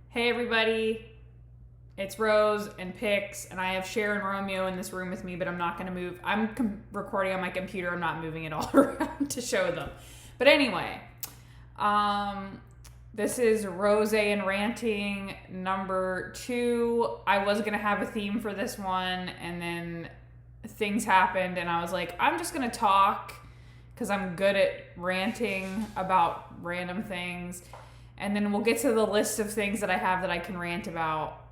Hey everybody, it's Rose and Pix, and I have Sharon Romeo in this room with me, but I'm not going to move. I'm recording on my computer. I'm not moving it all around to show them. But anyway, this is Rose and Ranting number 2. I was going to have a theme for this one, and then things happened, and I was like, I'm just going to talk because I'm good at ranting about random things. And then we'll get to the list of things that I have that I can rant about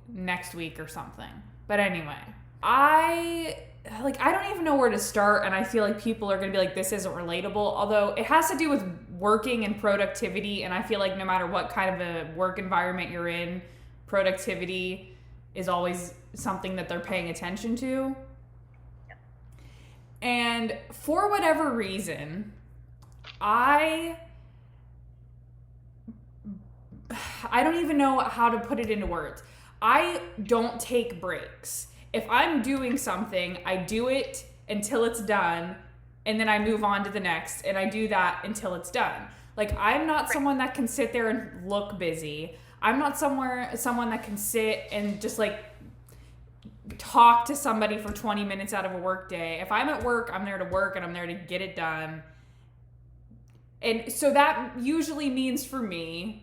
next week or something. But anyway, I don't even know where to start, and I feel like people are going to be like, this isn't relatable. Although it has to do with working and productivity, and I feel like no matter what kind of a work environment you're in, productivity is always something that they're paying attention to. Yep. And for whatever reason, I don't even know how to put it into words. I don't take breaks. If I'm doing something, I do it until it's done, and then I move on to the next, and I do that until it's done. Like, I'm not someone that can sit there and look busy. I'm not someone that can sit and just, like, talk to somebody for 20 minutes out of a work day. If I'm at work, I'm there to work, and I'm there to get it done. And so that usually means for me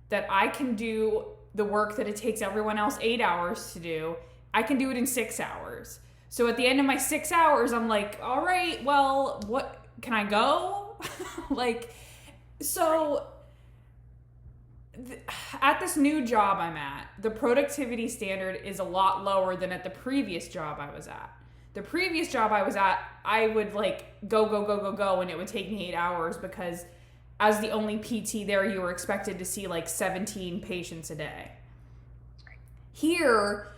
that I can do the work that it takes everyone else 8 hours to do. I can do it in 6 hours. So at the end of my 6 hours, I'm like, all right, well, what, can I go? At this new job I'm at, the productivity standard is a lot lower than at the previous job I was at. The previous job I was at, I would go, and it would take me 8 hours because as the only PT there, you were expected to see 17 patients a day. Here,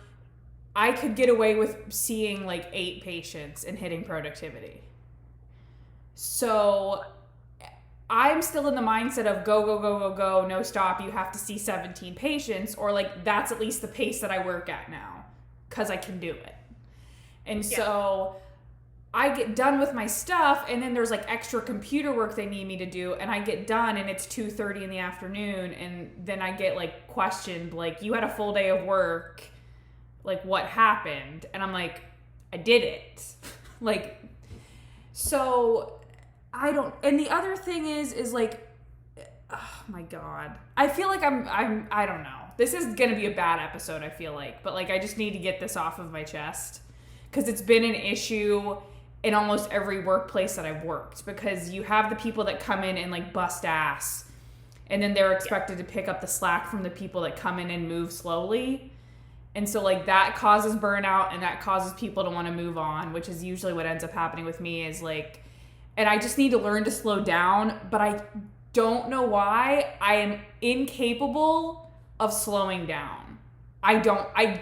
I could get away with seeing 8 patients and hitting productivity. So I'm still in the mindset of go, no stop. You have to see 17 patients, or that's at least the pace that I work at now because I can do it. And so I get done with my stuff, and then there's extra computer work they need me to do, and I get done and it's 2:30 in the afternoon, and then I get questioned, you had a full day of work, what happened? And I'm like, I did it. So I don't, and the other thing is oh my God. I feel like I don't know. This is going to be a bad episode, I feel like, but I just need to get this off of my chest because it's been an issue in almost every workplace that I've worked, because you have the people that come in and bust ass, and then they're expected to pick up the slack from the people that come in and move slowly. And so that causes burnout, and that causes people to want to move on, which is usually what ends up happening with me is and I just need to learn to slow down, but I don't know why I am incapable of slowing down. I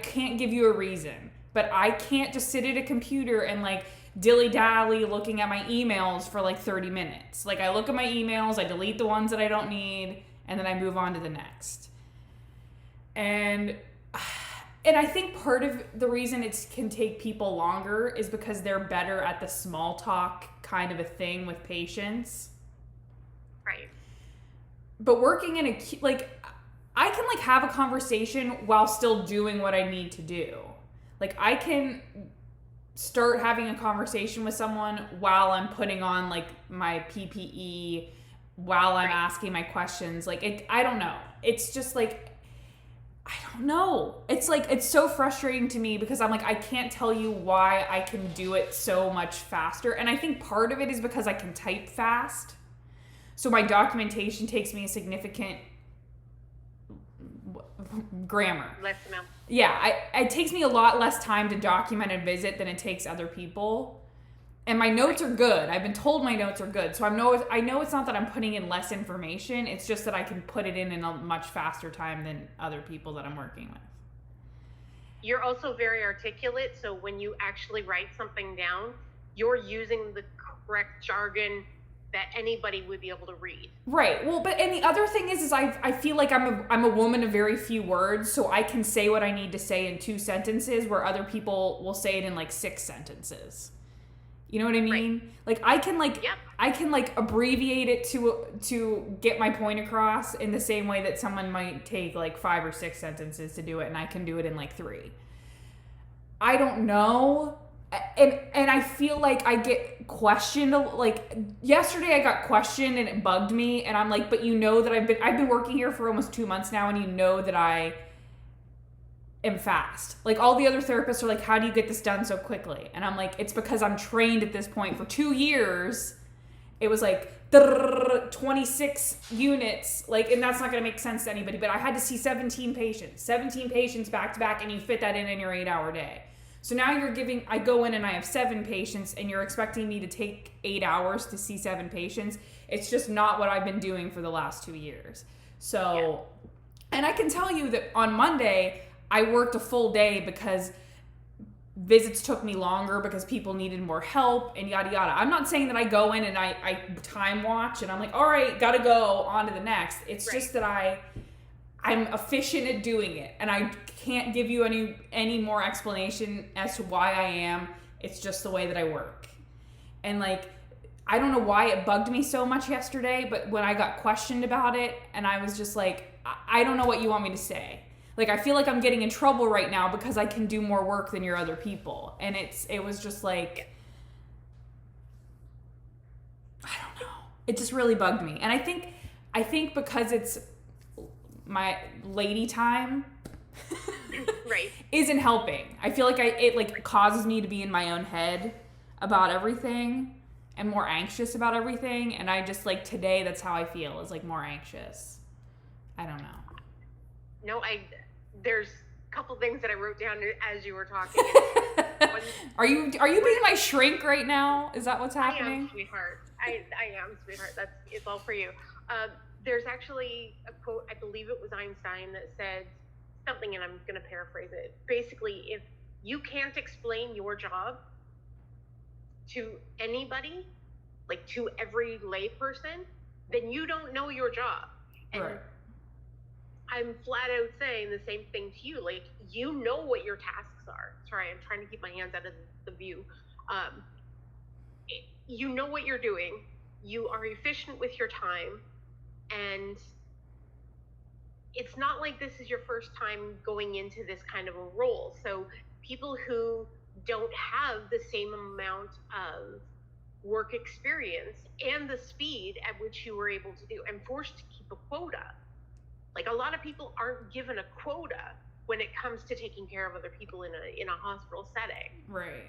can't give you a reason, but I can't just sit at a computer and dilly-dally looking at my emails for 30 minutes. I look at my emails, I delete the ones that I don't need, and then I move on to the next. And I think part of the reason it can take people longer is because they're better at the small talk kind of a thing with patients. Right. But working in I can have a conversation while still doing what I need to do. I can start having a conversation with someone while I'm putting on my PPE, while I'm asking my questions. I don't know. It's just I don't know. It's so frustrating to me because I'm I can't tell you why I can do it so much faster. And I think part of it is because I can type fast. So my documentation takes me a significant grammar. Less amount. Yeah, it takes me a lot less time to document a visit than it takes other people. And my notes are good. I've been told my notes are good. So I know it's not that I'm putting in less information. It's just that I can put it in a much faster time than other people that I'm working with. You're also very articulate. So when you actually write something down, you're using the correct jargon that anybody would be able to read. Right. Well, and the other thing is I feel like I'm a woman of very few words, so I can say what I need to say in 2 sentences, where other people will say it in 6 sentences. You know what I mean? Right. Like I can like Yep. I can like abbreviate it to get my point across in the same way that someone might take like 5 or 6 sentences to do it, and I can do it in like 3. I don't know. And I feel like I get questioned. Like yesterday I got questioned and it bugged me, and I'm like, but you know that I've been working here for almost 2 months now, and you know that I am fast. Like all the other therapists are like, how do you get this done so quickly? And I'm like, it's because I'm trained at this point. For 2 years it was like 26 units, like, and that's not going to make sense to anybody, but I had to see 17 patients back to back, and you fit that in your 8-hour day. So now I go in and I have 7 patients, and you're expecting me to take 8 hours to see 7 patients. It's just not what I've been doing for the last 2 years. So, and I can tell you that on Monday, I worked a full day because visits took me longer because people needed more help and yada yada. I'm not saying that I go in and I time watch and I'm like, all right, gotta go on to the next. It's just that I'm efficient at doing it, and I can't give you any more explanation as to why I am. It's just the way that I work. And like, I don't know why it bugged me so much yesterday, but when I got questioned about it, and I was just like, I don't know what you want me to say. Like, I feel like I'm getting in trouble right now because I can do more work than your other people. And it was just like, I don't know. It just really bugged me. And I think because it's my lady time Right. isn't helping. I feel like it like causes me to be in my own head about everything and more anxious about everything. And I just like today, that's how I feel, is like more anxious. I don't know. No, there's a couple things that I wrote down as you were talking. Are you being my shrink right now? Is that what's happening? I am, sweetheart. I am, sweetheart. It's all for you. There's actually a quote, I believe it was Einstein, that said something, and I'm going to paraphrase it. Basically, if you can't explain your job to anybody, like to every layperson, then you don't know your job. And right. I'm flat out saying the same thing to you. Like, you know what your tasks are. Sorry, I'm trying to keep my hands out of the view. You know what you're doing. You are efficient with your time. And it's not like this is your first time going into this kind of a role. So people who don't have the same amount of work experience and the speed at which you were able to do, and forced to keep a quota. Like, a lot of people aren't given a quota when it comes to taking care of other people in a hospital setting. Right.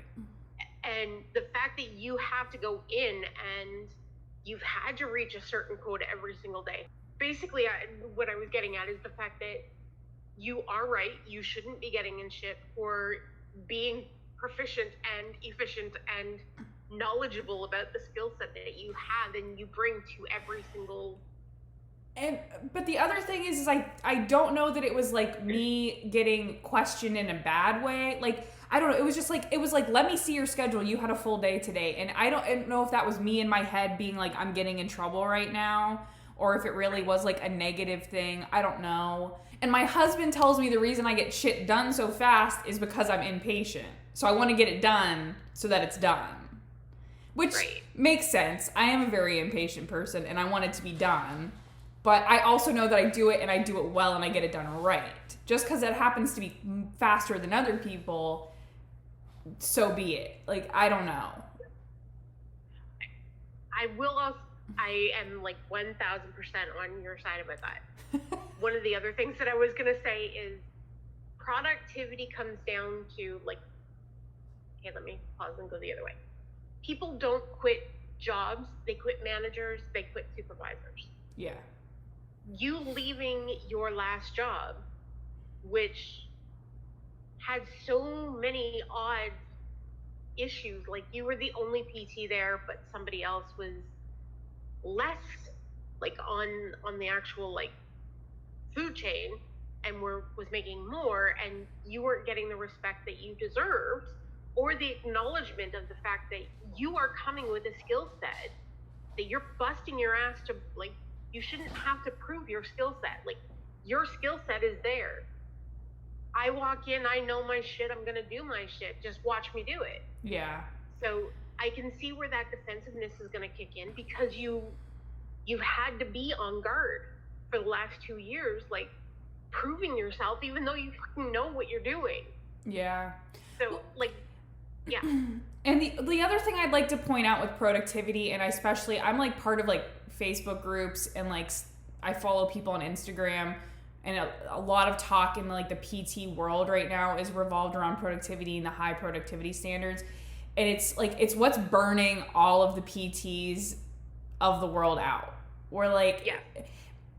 And the fact that you have to go in and you've had to reach a certain quota every single day. Basically, what I was getting at is the fact that you are right. You shouldn't be getting in shit for being proficient and efficient and knowledgeable about the skill set that you have and you bring to every single. But the other thing is I don't know that it was like me getting questioned in a bad way. Like, I don't know. It was like, let me see your schedule. You had a full day today. And I don't know if that was me in my head being like, I'm getting in trouble right now, or if it really was like a negative thing. I don't know. And my husband tells me the reason I get shit done so fast is because I'm impatient. So I want to get it done so that it's done. Which makes sense. I am a very impatient person and I want it to be done. But I also know that I do it and I do it well and I get it done right. Just because it happens to be faster than other people, so be it. Like, I don't know. I am like 1,000% on your side of that. One of the other things that I was going to say is productivity comes down to, like, okay, let me pause and go the other way. People don't quit jobs. They quit managers. They quit supervisors. Yeah. You leaving your last job, which had so many odd issues, like you were the only PT there, but somebody else was less, like on the actual like food chain, and was making more, and you weren't getting the respect that you deserved, or the acknowledgement of the fact that you are coming with a skill set that you're busting your ass to, like, you shouldn't have to prove your skill set. Like, your skill set is there. I walk in, I know my shit, I'm gonna do my shit. Just watch me do it. Yeah. So I can see where that defensiveness is going to kick in, because you've had to be on guard for the last 2 years, like proving yourself, even though you fucking know what you're doing. Yeah. So like, yeah. And the other thing I'd like to point out with productivity, and I'm like part of like Facebook groups, and like I follow people on Instagram, and a lot of talk in like the PT world right now is revolved around productivity and the high productivity standards. And it's like, it's what's burning all of the PTs of the world out. Where like,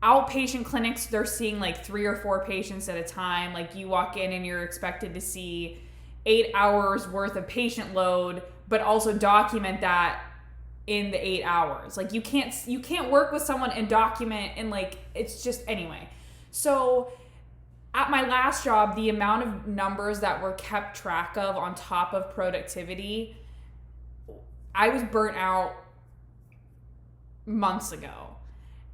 outpatient clinics, they're seeing like 3 or 4 patients at a time. Like you walk in and you're expected to see 8 hours worth of patient load, but also document that in the 8 hours. Like you can't work with someone and document, and like, it's just, anyway. So at my last job, the amount of numbers that were kept track of on top of productivity, I was burnt out months ago.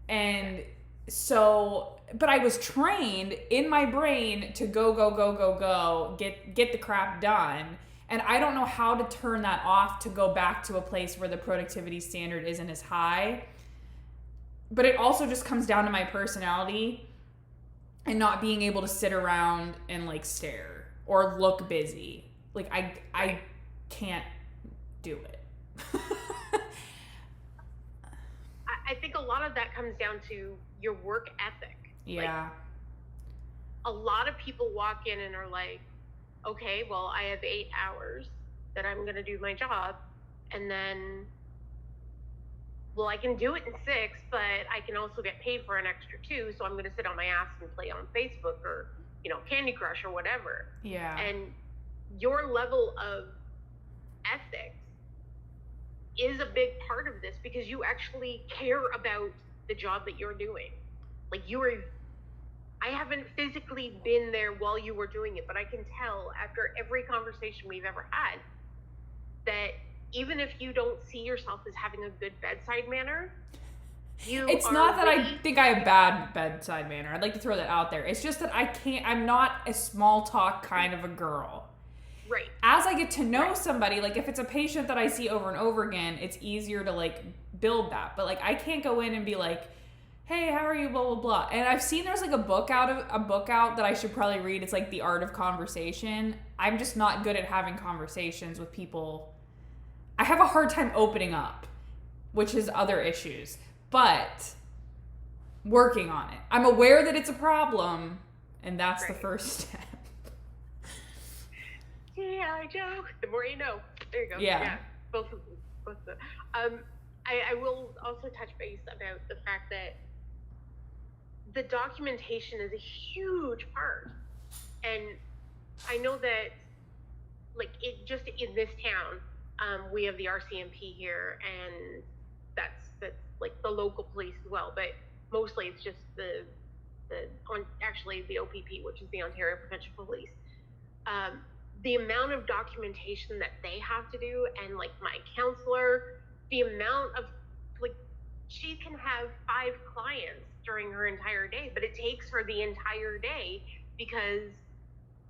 And so, but I was trained in my brain to go, get the crap done. And I don't know how to turn that off to go back to a place where the productivity standard isn't as high. But it also just comes down to my personality and not being able to sit around and like stare or look busy. Like I can't do it. I think a lot of that comes down to your work ethic. Yeah. Like, a lot of people walk in and are like, okay, well, I have 8 hours that I'm going to do my job, and then, well, I can do it in 6, but I can also get paid for an extra 2, so I'm going to sit on my ass and play on Facebook or, Candy Crush or whatever. Yeah. And your level of ethics is a big part of this, because you actually care about the job that you're doing. Like, I haven't physically been there while you were doing it, but I can tell after every conversation we've ever had that even if you don't see yourself as having a good bedside manner, it's not that I think I have bad bedside manner. I'd like to throw that out there. It's just that I'm not a small talk kind of a girl. Right. As I get to know somebody, like if it's a patient that I see over and over again, it's easier to like build that. But like I can't go in and be like, hey, how are you, blah, blah, blah. And I've seen there's like a book out that I should probably read. It's like The Art of Conversation. I'm just not good at having conversations with people. I have a hard time opening up, which is other issues, but working on it. I'm aware that it's a problem, and that's the first step. Yeah, Joe. The more you know. There you go. Yeah. Both of them. I will also touch base about the fact that the documentation is a huge part. And I know that, like, it just in this town, we have the RCMP here, and that's like the local police as well. But mostly it's just the OPP, which is the Ontario Provincial Police. The amount of documentation that they have to do, and like my counselor, the amount of, like, she can have 5 clients during her entire day, but it takes her the entire day because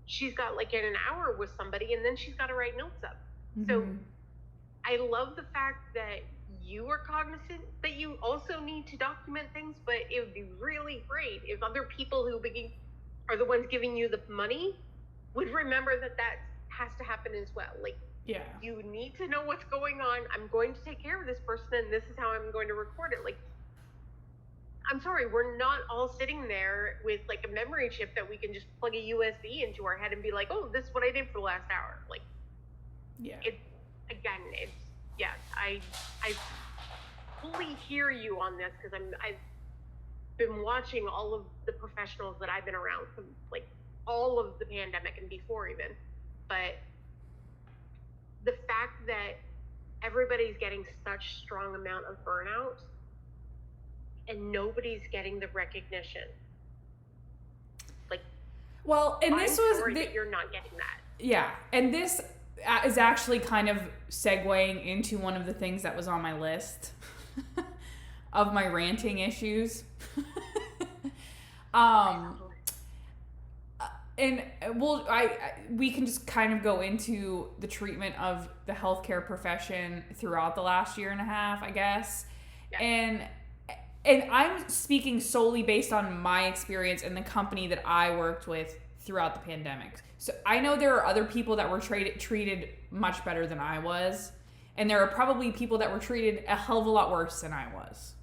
she's got like an hour with somebody, and then she's got to write notes up. Mm-hmm. So I love the fact that you are cognizant that you also need to document things, but it would be really great if other people who are the ones giving you the money would remember that has to happen as well. Like, yeah, you need to know what's going on. I'm going to take care of this person, and this is how I'm going to record it. Like, I'm sorry, we're not all sitting there with like a memory chip that we can just plug a USB into our head and be like, oh, this is what I did for the last hour. Like, yeah, I fully hear you on this, because I've been watching all of the professionals that I've been around from like all of the pandemic and before even, but the fact that everybody's getting such strong amount of burnout and nobody's getting the recognition. Like, well, and this was that you're not getting that. Yeah, and this is actually kind of segueing into one of the things that was on my list of my ranting issues. And and we can just kind of go into the treatment of the healthcare profession throughout the last year and a half, I guess. Yeah. And I'm speaking solely based on my experience in the company that I worked with throughout the pandemic. So I know there are other people that were treated much better than I was. And there are probably people that were treated a hell of a lot worse than I was.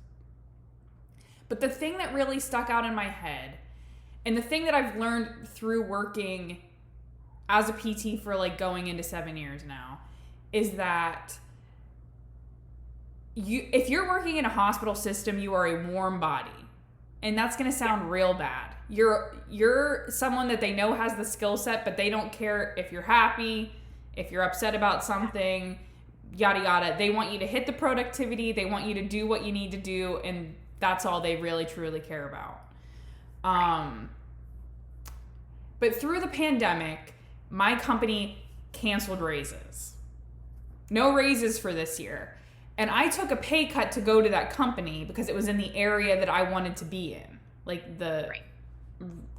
But the thing that really stuck out in my head, and the thing that I've learned through working as a PT for like going into 7 years now, is that if you're working in a hospital system, you are a warm body. And that's going to sound real bad. You're someone that they know has the skill set, but they don't care if you're happy, if you're upset about something, yada yada. They want you to hit the productivity, they want you to do what you need to do, and that's all they really truly care about. But through the pandemic, my company canceled raises. No raises for this year. And I took a pay cut to go to that company because it was in the area that I wanted to be in, like the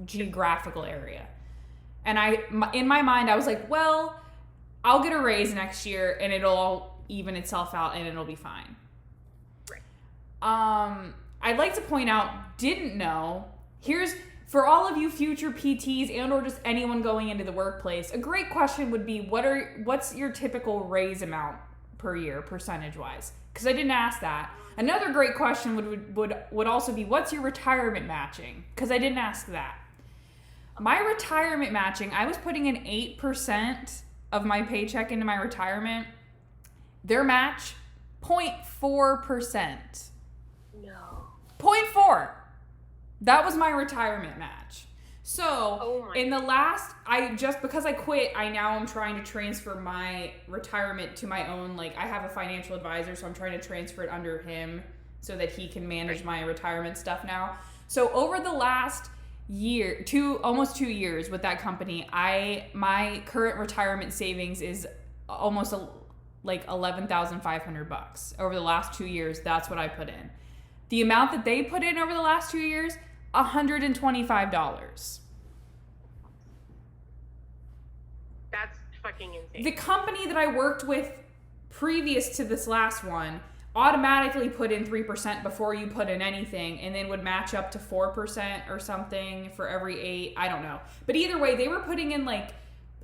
geographical area. And in my mind, I was like, well, I'll get a raise next year and it'll all even itself out and it'll be fine. Right. I'd like to point out, didn't know, here's, for all of you future PTs and or just anyone going into the workplace, a great question would be, what's your typical raise amount per year, percentage-wise? Because I didn't ask that. Another great question would also be, what's your retirement matching? Because I didn't ask that. My retirement matching, I was putting in 8% of my paycheck into my retirement. Their match, 0.4%. No. 0.4. That was my retirement match. So in the last, because I quit, I now am trying to transfer my retirement to my own, like I have a financial advisor, so I'm trying to transfer it under him so that he can manage my retirement stuff now. So over the last year, almost 2 years with that company, my current retirement savings is almost like $11,500 over the last 2 years. That's what I put in. The amount that they put in over the last 2 years, $125. That's fucking insane. The company that I worked with previous to this last one automatically put in 3% before you put in anything, and then would match up to 4% or something for every 8. I don't know. But either way, they were putting in like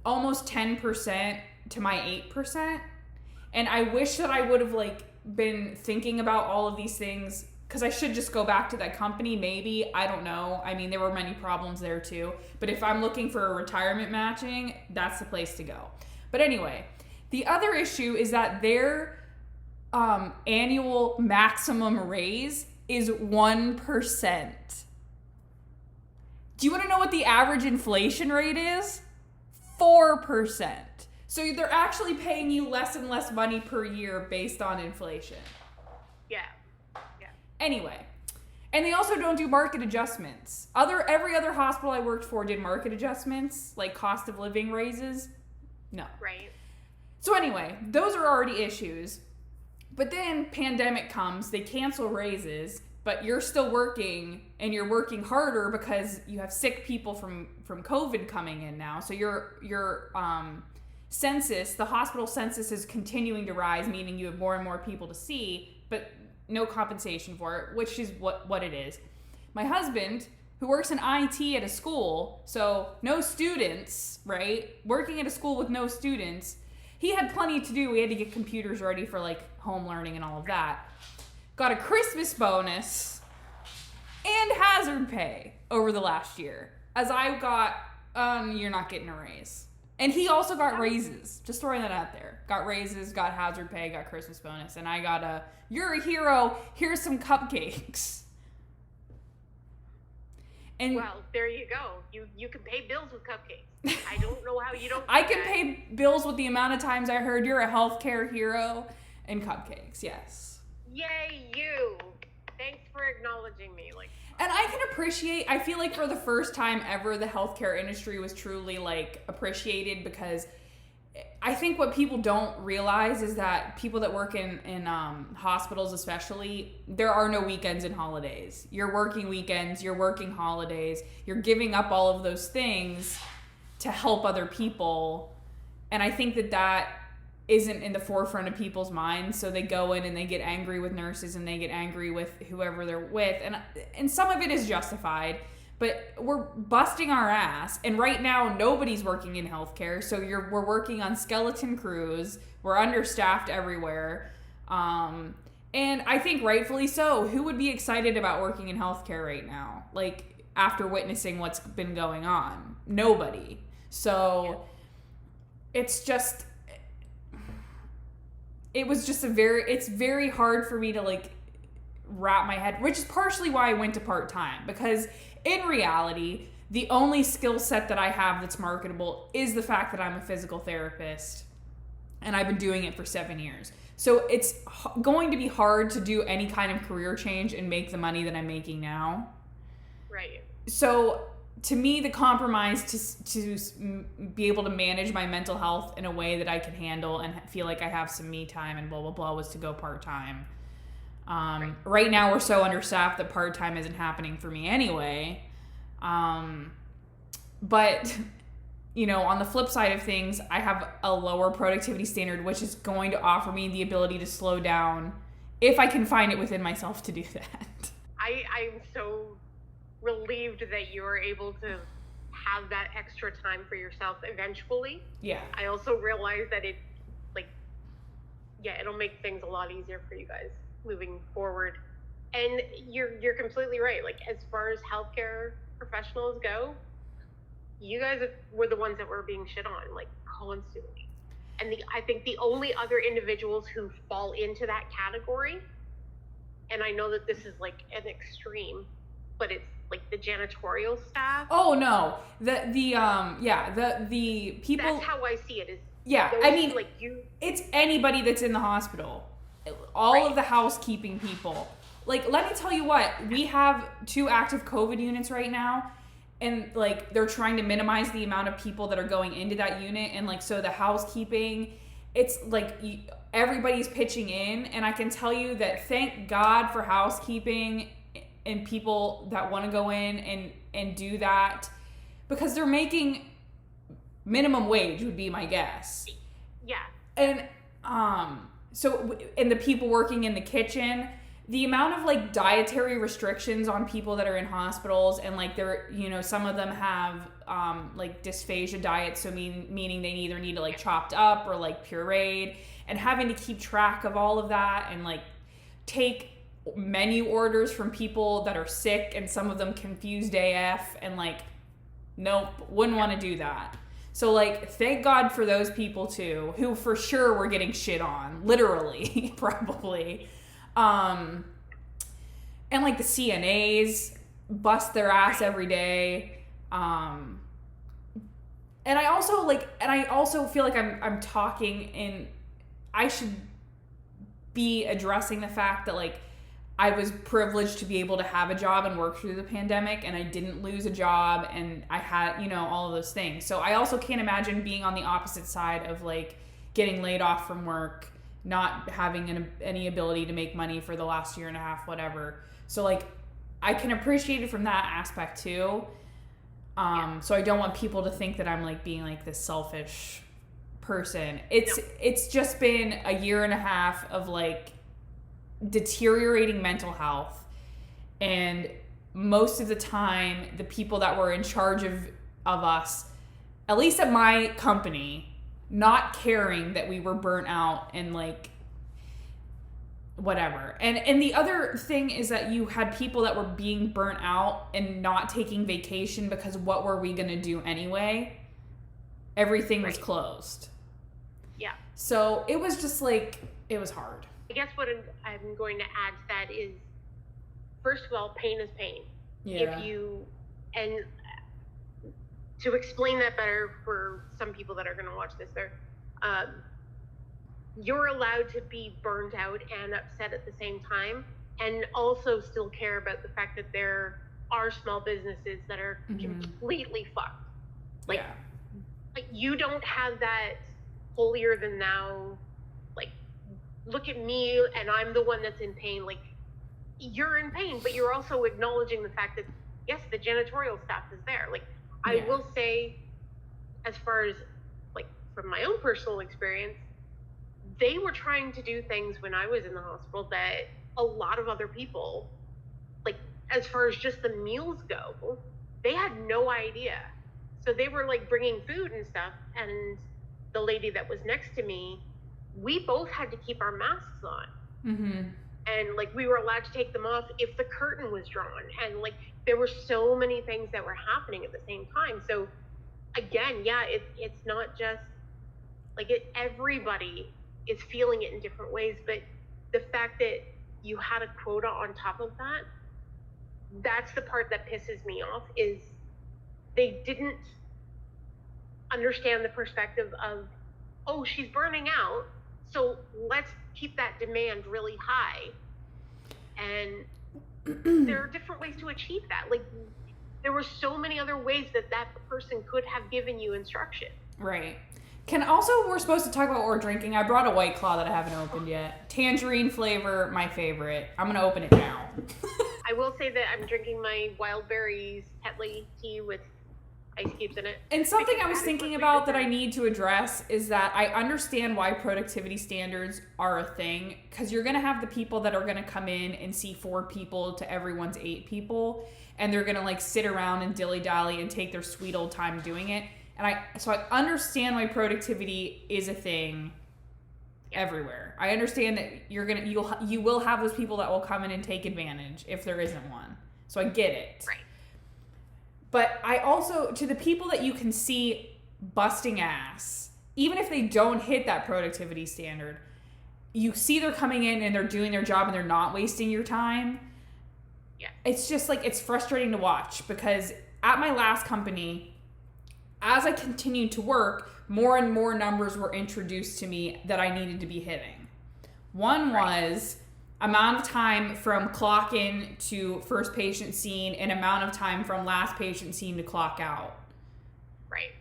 almost 10% to my 8%. And I wish that I would have like been thinking about all of these things, because I should just go back to that company, maybe. I don't know. I mean, there were many problems there too. But if I'm looking for a retirement matching, that's the place to go. But anyway, the other issue is that their annual maximum raise is 1%. Do you want to know what the average inflation rate is? 4%. So they're actually paying you less and less money per year based on inflation. Yeah. Anyway, and they also don't do market adjustments. Every other hospital I worked for did market adjustments, like cost of living raises. No. Right. So anyway, those are already issues. But then pandemic comes, they cancel raises, but you're still working, and you're working harder because you have sick people from COVID coming in now. So your census, the hospital census, is continuing to rise, meaning you have more and more people to see, but no compensation for it, which is what it is. My husband, who works in IT at a school, so no students, right? Working at a school with no students, he had plenty to do. We had to get computers ready for like home learning and all of that. Got a Christmas bonus and hazard pay over the last year. As I got, you're not getting a raise. And he also got raises. Just throwing that out there. Got raises, got hazard pay, got Christmas bonus. And I got you're a hero, here's some cupcakes. And well, there you go. You can pay bills with cupcakes. I don't know how you don't I can pay bills with the amount of times I heard you're a healthcare hero and cupcakes, yes. Yay, you. Thanks for acknowledging me. And I can appreciate, I feel like for the first time ever, the healthcare industry was truly like appreciated, because I think what people don't realize is that people that work in hospitals especially, there are no weekends and holidays. You're working weekends, you're working holidays, you're giving up all of those things to help other people. And I think that isn't in the forefront of people's minds. So they go in and they get angry with nurses and they get angry with whoever they're with. And some of it is justified, but we're busting our ass. And right now, nobody's working in healthcare. So we're working on skeleton crews. We're understaffed everywhere. And I think rightfully so. Who would be excited about working in healthcare right now? Like, after witnessing what's been going on? Nobody. So it's just, it's very hard for me to like wrap my head, which is partially why I went to part-time, because in reality, the only skill set that I have that's marketable is the fact that I'm a physical therapist and I've been doing it for 7 years. So it's going to be hard to do any kind of career change and make the money that I'm making now. Right. So to me, the compromise to be able to manage my mental health in a way that I can handle and feel like I have some me time and blah, blah, blah was to go part-time. Right now, we're so understaffed that part-time isn't happening for me anyway. But, you know, on the flip side of things, I have a lower productivity standard, which is going to offer me the ability to slow down if I can find it within myself to do that. I'm so relieved that you're able to have that extra time for yourself eventually. Yeah. I also realize that it'll make things a lot easier for you guys moving forward. And you're completely right. Like, as far as healthcare professionals go, you guys were the ones that were being shit on, like, constantly. And I think the only other individuals who fall into that category, and I know that this is like an extreme, but it's like the janitorial staff. Oh no, the people. That's how I see it. Is I mean, like you. It's anybody that's in the hospital, all of the housekeeping people. Like, let me tell you what, we have 2 active COVID units right now, and like they're trying to minimize the amount of people that are going into that unit, and like so the housekeeping, it's like everybody's pitching in, and I can tell you that thank God for housekeeping and people that want to go in and do that, because they're making minimum wage would be my guess. Yeah. And so, and the people working in the kitchen, the amount of like dietary restrictions on people that are in hospitals, and like they're, you know, some of them have like dysphagia diets, so meaning they either need to like chopped up or like pureed, and having to keep track of all of that and like take menu orders from people that are sick, and some of them confused AF, and like, nope, wouldn't want to do that. So like, thank God for those people too, who for sure were getting shit on, literally, probably. And like the CNAs bust their ass every day. And I also feel like I'm talking, and I should be addressing the fact that like I was privileged to be able to have a job and work through the pandemic, and I didn't lose a job, and I had, you know, all of those things. So I also can't imagine being on the opposite side of like getting laid off from work, not having any ability to make money for the last year and a half, whatever. So like, I can appreciate it from that aspect too. So I don't want people to think that I'm like being like this selfish person. It's just been a year and a half of like deteriorating mental health, and most of the time the people that were in charge of us, at least at my company, not caring that we were burnt out and like whatever. And the other thing is that you had people that were being burnt out and not taking vacation, because what were we going to do anyway? Everything was closed. Yeah. So it was just like, it was hard. I guess what I'm going to add to that is, first of all, pain is pain. Yeah. And to explain that better for some people that are going to watch this, you're allowed to be burnt out and upset at the same time, and also still care about the fact that there are small businesses that are completely fucked. Like, you don't have that holier than thou, like, look at me and I'm the one that's in pain. Like, you're in pain, but you're also acknowledging the fact that, yes, the janitorial staff is there. Like, I will say, as far as like from my own personal experience, they were trying to do things when I was in the hospital that a lot of other people, like as far as just the meals go, they had no idea. So they were like bringing food and stuff, and the lady that was next to me, we both had to keep our masks on. Mm-hmm. And like we were allowed to take them off if the curtain was drawn, and like there were so many things that were happening at the same time. So again, yeah, it's not just like everybody is feeling it in different ways, but the fact that you had a quota on top of that, that's the part that pisses me off, is they didn't understand the perspective of, oh, she's burning out, so let's keep that demand really high. And there are different ways to achieve that. Like, there were so many other ways that person could have given you instruction. Right. We're supposed to talk about what we're drinking. I brought a White Claw that I haven't opened yet. Tangerine flavor, my favorite. I'm going to open it now. I will say that I'm drinking my wild berries Tetley tea with ice cubes in it. And something I was thinking about that I need to address is that I understand why productivity standards are a thing, because you're going to have the people that are going to come in and see 4 people to everyone's 8 people, and they're going to like sit around and dilly-dally and take their sweet old time doing it. And I understand why productivity is a thing everywhere. I understand that you will have those people that will come in and take advantage if there isn't one. So I get it. Right. But I also, to the people that you can see busting ass, even if they don't hit that productivity standard, you see they're coming in and they're doing their job and they're not wasting your time. Yeah. It's just like, it's frustrating to watch, because at my last company, as I continued to work, more and more numbers were introduced to me that I needed to be hitting. One was amount of time from clock in to first patient scene and amount of time from last patient scene to clock out. Right.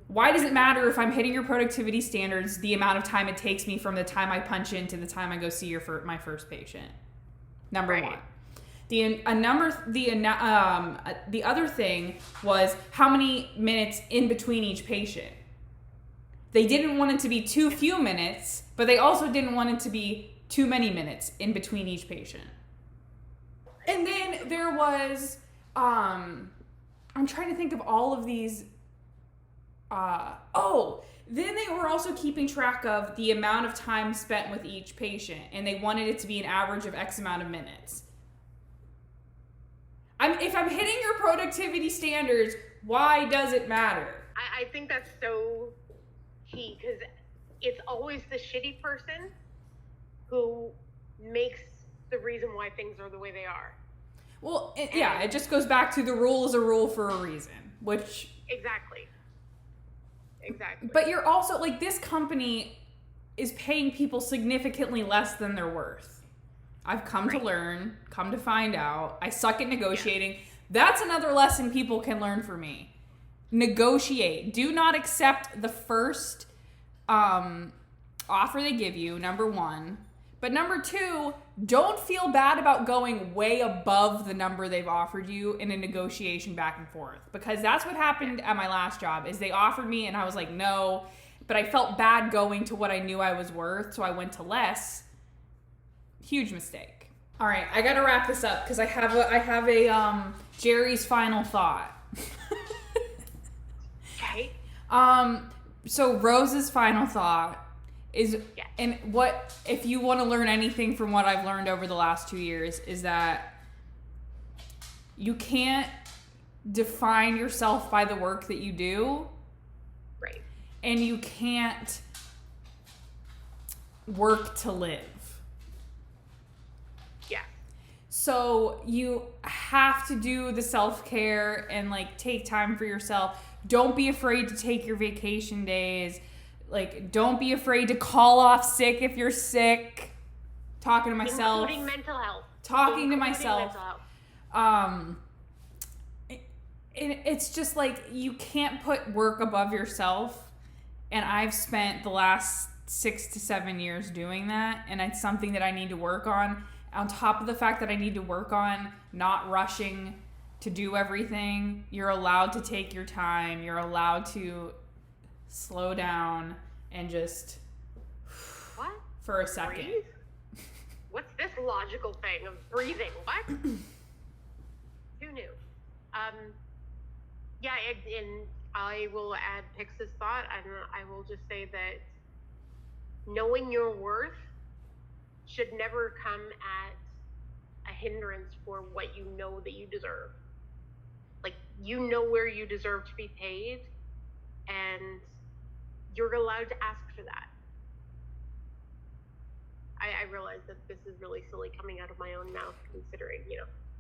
Why does it matter if I'm hitting your productivity standards, the amount of time it takes me from the time I punch in to the time I go see my first patient? Number one. The other thing was how many minutes in between each patient. They didn't want it to be too few minutes, but they also didn't want it to be too many minutes in between each patient. And then there was, I'm trying to think of all of these. Then they were also keeping track of the amount of time spent with each patient, and they wanted it to be an average of X amount of minutes. If I'm hitting your productivity standards, why does it matter? I think that's so key, because it's always the shitty person who makes the reason why things are the way they are. Well, it just goes back to the rule is a rule for a reason, which... Exactly. But you're also, like, this company is paying people significantly less than they're worth. I've come to learn, come to find out. I suck at negotiating. Yeah. That's another lesson people can learn from me. Negotiate. Do not accept the first offer they give you, number one. But number two, don't feel bad about going way above the number they've offered you in a negotiation back and forth. Because that's what happened at my last job, is they offered me and I was like, no. But I felt bad going to what I knew I was worth, so I went to less. Huge mistake. All right, I gotta wrap this up because I have a Jerry's final thought. Okay. So Rose's final thought is, yes. And what, if you want to learn anything from what I've learned over the last 2 years, is that you can't define yourself by the work that you do. Right. And you can't work to live. Yeah. So you have to do the self-care and like take time for yourself. Don't be afraid to take your vacation days. Like, don't be afraid to call off sick if you're sick. Talking to myself. Including mental health. Talking to myself. It's just like, you can't put work above yourself. And I've spent the last 6 to 7 years doing that. And it's something that I need to work on. On top of the fact that I need to work on not rushing to do everything. You're allowed to take your time. You're allowed to slow down, and just What? for a second. Breathe? What's this logical thing of breathing? What? Who knew? Yeah, and I will add Pix's thought, and I will just say that knowing your worth should never come at a hindrance for what you know that you deserve. Like, you know where you deserve to be paid, and you're allowed to ask for that. I realize that this is really silly coming out of my own mouth, considering,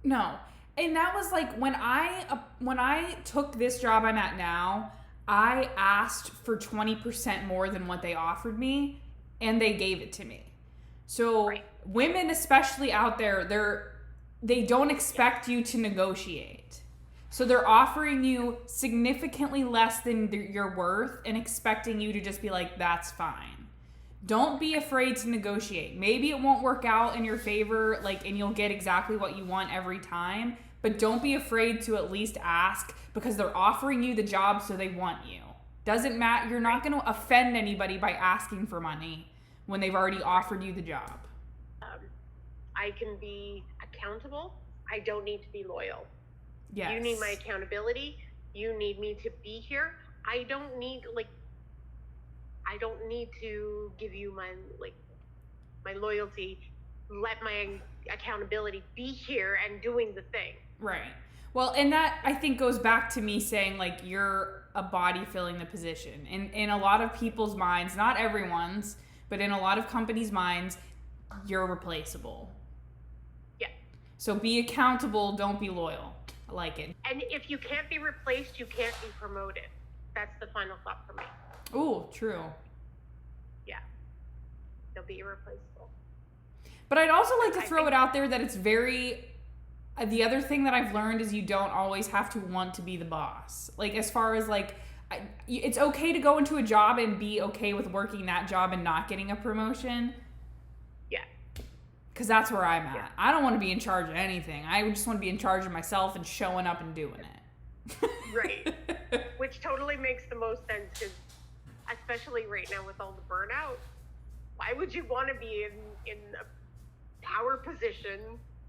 No. And that was like when I took this job I'm at now, I asked for 20% more than what they offered me, and they gave it to me. So women, especially out there, they don't expect you to negotiate. So they're offering you significantly less than your worth and expecting you to just be like, that's fine. Don't be afraid to negotiate. Maybe it won't work out in your favor, and you'll get exactly what you want every time, but don't be afraid to at least ask, because they're offering you the job, so they want you. Doesn't matter. You're not going to offend anybody by asking for money when they've already offered you the job. I can be accountable. I don't need to be loyal. Yes. You need my accountability. You need me to be here. I don't need to give you my loyalty. Let my accountability be here and doing the thing. Right. Well, and that, I think, goes back to me saying, you're a body filling the position. In a lot of people's minds, not everyone's, but in a lot of companies' minds, you're replaceable. Yeah. So be accountable, don't be loyal. I like it. And if you can't be replaced, you can't be promoted. That's the final thought for me. Ooh, true. Yeah. They'll be irreplaceable. But I'd also like to throw it out there that it's very... The other thing that I've learned is you don't always have to want to be the boss. As far as, it's okay to go into a job and be okay with working that job and not getting a promotion. Yeah. Because that's where I'm at. Yeah. I don't want to be in charge of anything. I just want to be in charge of myself and showing up and doing it. Right. Which totally makes the most sense, because especially right now with all the burnout, why would you want to be in a power position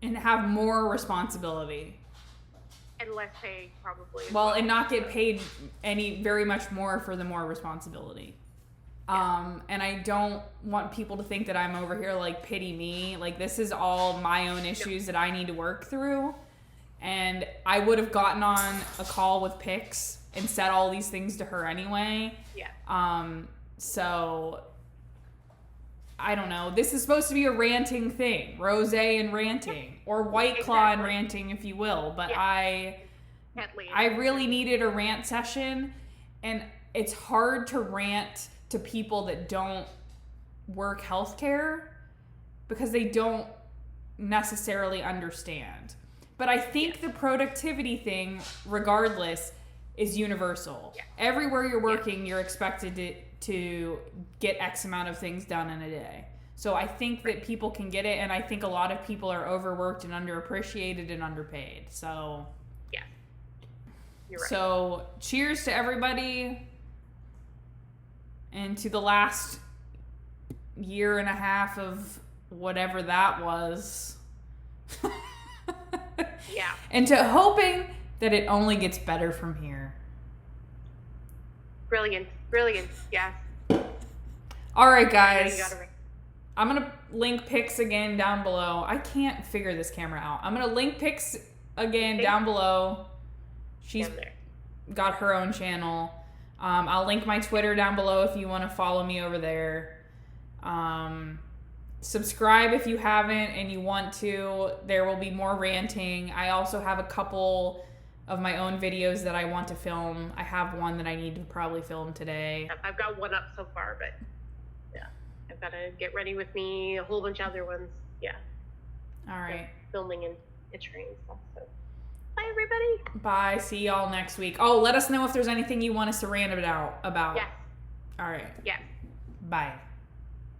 and have more responsibility and less pay, probably? Well, and not get paid very much more for the more responsibility. Yeah. And I don't want people to think that I'm over here pity me. This is all my own issues that I need to work through. And I would have gotten on a call with Pix and said all these things to her anyway. Yeah. So I don't know. This is supposed to be a ranting thing. Rosé and ranting. Or White Claw and ranting, if you will. But yeah. I really needed a rant session. And it's hard to rant to people that don't work healthcare because they don't necessarily understand. But I think the productivity thing, regardless, is universal. Yeah. Everywhere you're working, you're expected to get X amount of things done in a day. So I think that people can get it, and I think a lot of people are overworked and underappreciated and underpaid. So yeah, you're right. So cheers to everybody, and to the last year and a half of whatever that was. Yeah. And to hoping that it only gets better from here. Brilliant, yes. All right, guys. I'm going to link pics again down below. I can't figure this camera out. I'm going to link pics again down below. She's got her own channel. I'll link my Twitter down below if you want to follow me over there. Subscribe if you haven't and you want to. There will be more ranting. I also have a couple of my own videos that I want to film. I have one that I need to probably film today. I've got one up so far, but yeah, I've got to get ready with me, a whole bunch of other ones. Yeah. All right. Filming and picturing and stuff. So bye, everybody. Bye. See y'all next week. Oh, let us know if there's anything you want us to rant about. Yes. All right. Yes. Bye.